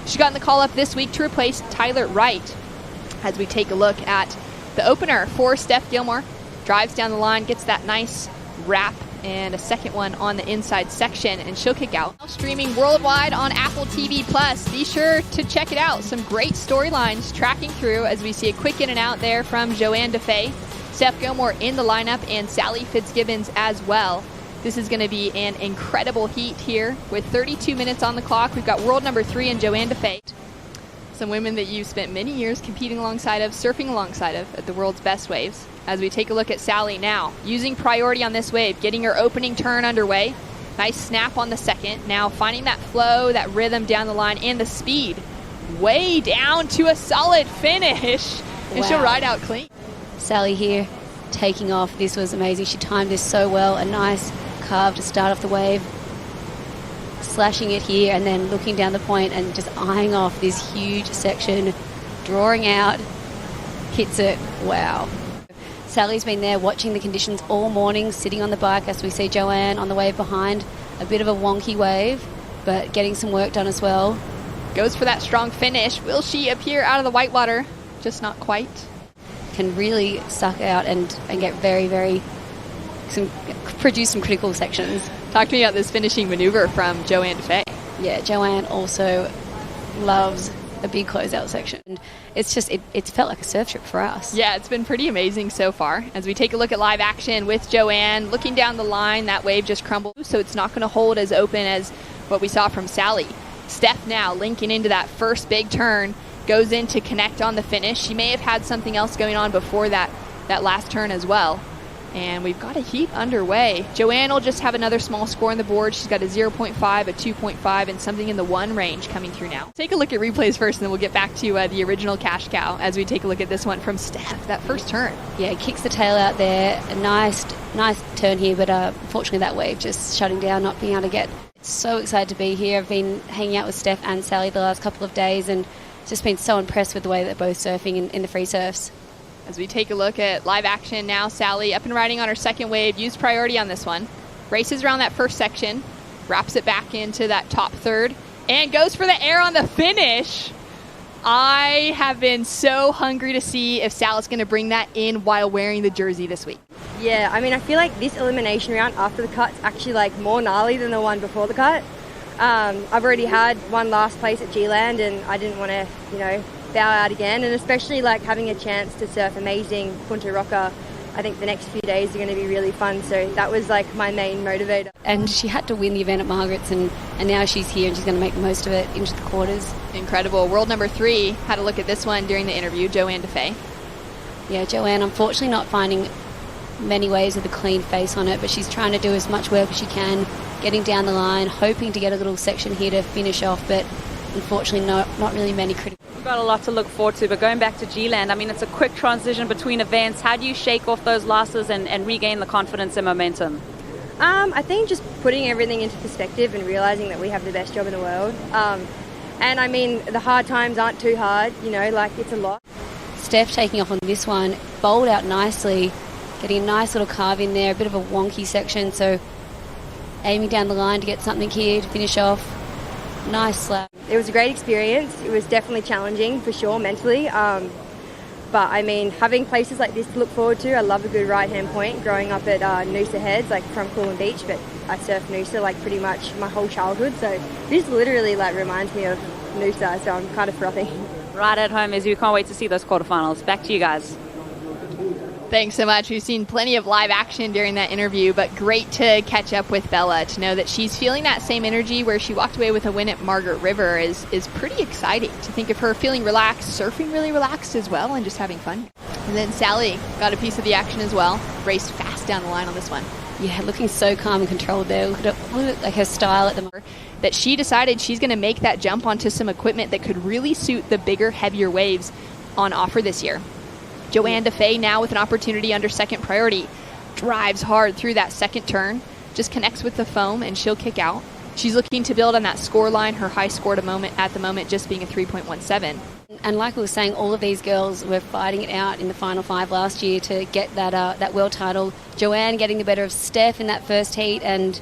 She got in the call-up this week to replace Tyler Wright. As we take a look at the opener for Steph Gilmore, drives down the line, gets that nice wrap, and a second one on the inside section, and she'll kick out. Streaming worldwide on Apple TV+. Be sure to check it out. Some great storylines tracking through as we see a quick in and out there from Joanna Fay, Steph Gilmore in the lineup, and Sally Fitzgibbons as well. This is going to be an incredible heat here with 32 minutes on the clock. We've got world number 3 in Joanna Fay. Some women that you've spent many years competing alongside of, surfing alongside of at the world's best waves. As we take a look at Sally now, using priority on this wave, getting her opening turn underway. Nice snap on the second. Now finding that flow, that rhythm down the line, and the speed. Way down to a solid finish. And wow. She'll ride out clean. Sally here, taking off. This was amazing. She timed this so well. A nice carve to start off the wave. Slashing it here and then looking down the point and just eyeing off this huge section. Drawing out. Hits it. Wow. Sally's been there watching the conditions all morning, sitting on the bike as we see Joanne on the wave behind. A bit of a wonky wave, but getting some work done as well. Goes for that strong finish. Will she appear out of the whitewater? Just not quite. Can really suck out and get produce some critical sections. Talk to me about this finishing maneuver from Joanna Fay. Yeah, Joanne also loves a big closeout section. It's just, it's felt like a surf trip for us. Yeah, it's been pretty amazing so far. As we take a look at live action with Joanne, looking down the line, that wave just crumbled, so it's not going to hold as open as what we saw from Sally. Steph now linking into that first big turn, goes in to connect on the finish. She may have had something else going on before that last turn as well. And we've got a heat underway. Joanne will just have another small score on the board. She's got a 0.5, a 2.5, and something in the 1 range coming through now. Take a look at replays first, and then we'll get back to the original cash cow as we take a look at this one from Steph, that first turn. Yeah, kicks the tail out there. A nice turn here, but unfortunately that wave just shutting down, not being able to get. So excited to be here. I've been hanging out with Steph and Sally the last couple of days, and just been so impressed with the way that they're both surfing in the free surfs. As we take a look at live action now, Sally up and riding on her second wave, used priority on this one. Races around that first section, wraps it back into that top third, and goes for the air on the finish. I have been so hungry to see if Sally's going to bring that in while wearing the jersey this week. Yeah, I mean, I feel like this elimination round after the cut's actually like more gnarly than the one before the cut. I've already had one last place at G-Land, and I didn't want to, bow out again, and especially like having a chance to surf amazing Punta Roca. I think the next few days are going to be really fun, so that was like my main motivator. And she had to win the event at Margaret's, and now she's here and she's going to make the most of it into the quarters. Incredible. World number 3 had a look at this one during the interview, Joanna Fay. Yeah, Joanne unfortunately not finding many ways with a clean face on it, but she's trying to do as much work as she can, getting down the line, hoping to get a little section here to finish off, but unfortunately not really many critical. We've got a lot to look forward to, but going back to G-Land, I mean, it's a quick transition between events. How do you shake off those losses and regain the confidence and momentum? I think just putting everything into perspective and realizing that we have the best job in the world. And I mean, the hard times aren't too hard, it's a lot. Steph taking off on this one, bowled out nicely, getting a nice little carve in there, a bit of a wonky section, so aiming down the line to get something here to finish off. Nice slap. It was a great experience. It was definitely challenging for sure mentally. But I mean, having places like this to look forward to, I love a good right-hand point. Growing up at Noosa Heads, like from Coolum Beach, but I surfed Noosa like pretty much my whole childhood. So this literally like reminds me of Noosa, so I'm kind of frothing. Right at home, as you can't wait to see those quarterfinals. Back to you guys. Thanks so much. We've seen plenty of live action during that interview, but great to catch up with Bella, to know that she's feeling that same energy where she walked away with a win at Margaret River is pretty exciting. To think of her feeling relaxed, surfing really relaxed as well, and just having fun. And then Sally got a piece of the action as well. Raced fast down the line on this one. Yeah, looking so calm and controlled there. Look at like her style at the moment. That she decided she's going to make that jump onto some equipment that could really suit the bigger, heavier waves on offer this year. Joanna Fay now with an opportunity under second priority. Drives hard through that second turn. Just connects with the foam and she'll kick out. She's looking to build on that score line. Her high score at the moment just being a 3.17. And like we were saying, all of these girls were fighting it out in the Final 5 last year to get that world title. Joanne getting the better of Steph in that first heat, and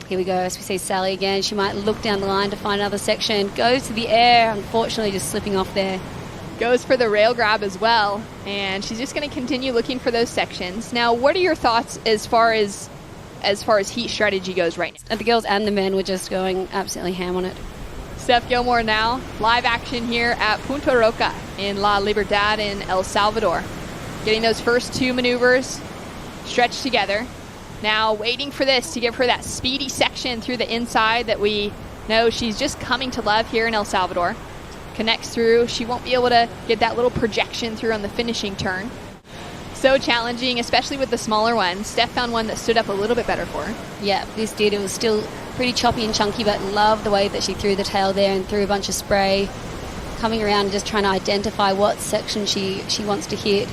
Here we go, as we see Sally again. She might look down the line to find another section. Goes to the air, unfortunately just slipping off there. Goes for the rail grab as well, and she's just going to continue looking for those sections. Now, what are your thoughts as far as heat strategy goes right now? And the girls and the men were just going absolutely ham on it. Steph Gilmore now, live action here at Punta Roca in La Libertad in El Salvador. Getting those first two maneuvers stretched together. Now waiting for this to give her that speedy section through the inside that we know she's just coming to love here in El Salvador. Connects through. She won't be able to get that little projection through on the finishing turn. So challenging, especially with the smaller ones. Steph found one that stood up a little bit better for her. Yeah, this did. It was still pretty choppy and chunky, but love the way that she threw the tail there and threw a bunch of spray. Coming around and just trying to identify what section she wants to hit.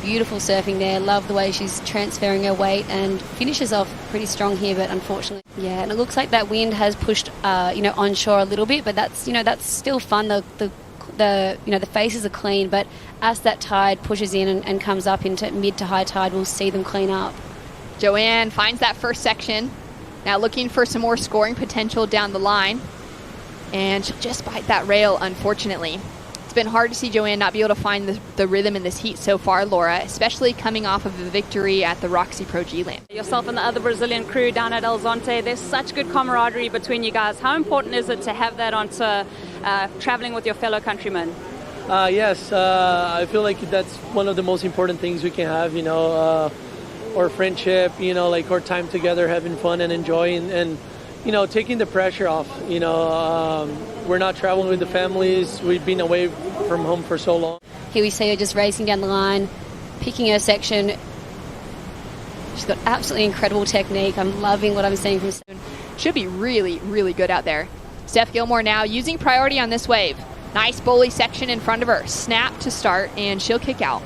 Beautiful surfing there. Love the way she's transferring her weight and finishes off pretty strong here, but unfortunately, yeah. And it looks like that wind has pushed, onshore a little bit, but that's still fun. The faces are clean, but as that tide pushes in and comes up into mid to high tide, we'll see them clean up. Joanne finds that first section. Now looking for some more scoring potential down the line, and she'll just bite that rail, unfortunately. It's been hard to see Joanne not be able to find the rhythm in this heat so far, Laura, especially coming off of a victory at the Roxy Pro G-Land. Yourself and the other Brazilian crew down at El Zonte, there's such good camaraderie between you guys. How important is it to have that onto traveling with your fellow countrymen? Yes, I feel like that's one of the most important things we can have, our friendship, like our time together, having fun and enjoying and taking the pressure off. We're not traveling with the families. We've been away from home for so long. Here we see her just racing down the line, picking her section. She's got absolutely incredible technique. I'm loving what I'm seeing from Steph. Should be really, really good out there. Steph Gilmore now using priority on this wave. Nice bully section in front of her. Snap to start, and she'll kick out.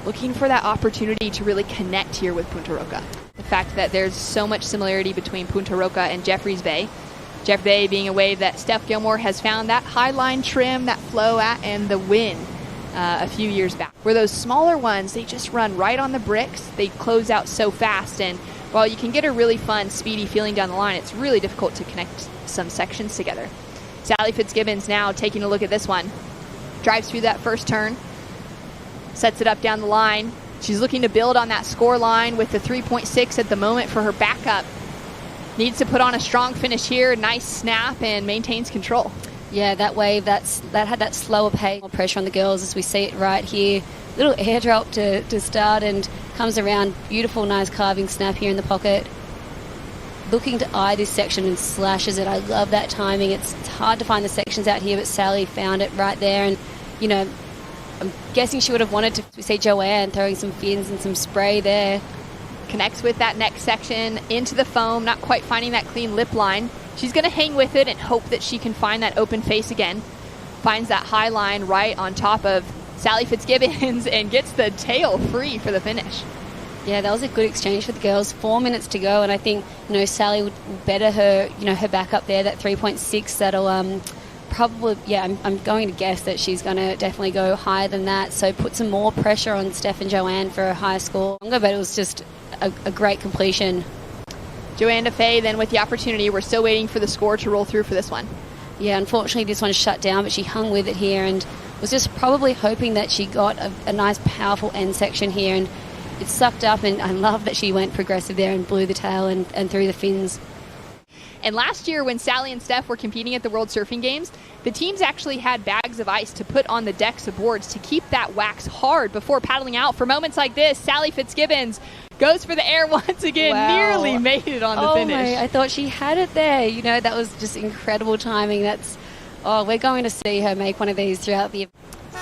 Looking for that opportunity to really connect here with Punta Roca. The fact that there's so much similarity between Punta Roca and Jeffreys Bay. Jeff Bay being a wave that Steph Gilmore has found that high line trim, that flow at, and the win a few years back. Where those smaller ones, they just run right on the bricks. They close out so fast, and while you can get a really fun, speedy feeling down the line, it's really difficult to connect some sections together. Sally Fitzgibbons now taking a look at this one. Drives through that first turn. Sets it up down the line. She's looking to build on that score line with the 3.6 at the moment for her backup. Needs to put on a strong finish here. Nice snap and maintains control. Yeah, that wave, that had that slower pace. More pressure on the girls as we see it right here. Little airdrop to start and comes around. Beautiful, nice carving snap here in the pocket. Looking to eye this section and slashes it. I love that timing. It's hard to find the sections out here, but Sally found it right there. And, I'm guessing she would have wanted to. We see Joanne throwing some fins and some spray there. Connects with that next section into the foam, not quite finding that clean lip line. She's going to hang with it and hope that she can find that open face again. Finds that high line right on top of Sally Fitzgibbons and gets the tail free for the finish. Yeah, that was a good exchange for the girls. 4 minutes to go, and I think Sally would better her her back up there. That 3.6 that'll probably, I'm going to guess that she's going to definitely go higher than that. So put some more pressure on Steph and Joanne for a high score. But it was just a great completion. Joanna Fay then with the opportunity. We're still waiting for the score to roll through for this one. Yeah, unfortunately this one's shut down, but she hung with it here and was just probably hoping that she got a nice powerful end section here, and it sucked up, and I love that she went progressive there and blew the tail and threw the fins. And last year when Sally and Steph were competing at the World Surfing Games, the teams actually had bags of ice to put on the decks of boards to keep that wax hard before paddling out. For moments like this, Sally Fitzgibbons goes for the air once again. Wow. Nearly made it on the finish. I thought she had it there. That was just incredible timing. We're going to see her make one of these throughout the event.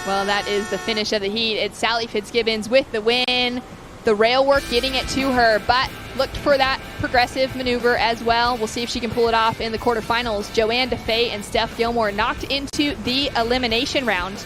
Well, that is the finish of the heat. It's Sally Fitzgibbons with the win. The rail work getting it to her, but looked for that progressive maneuver as well. We'll see if she can pull it off in the quarterfinals. Joanna Fay and Steph Gilmore knocked into the elimination round.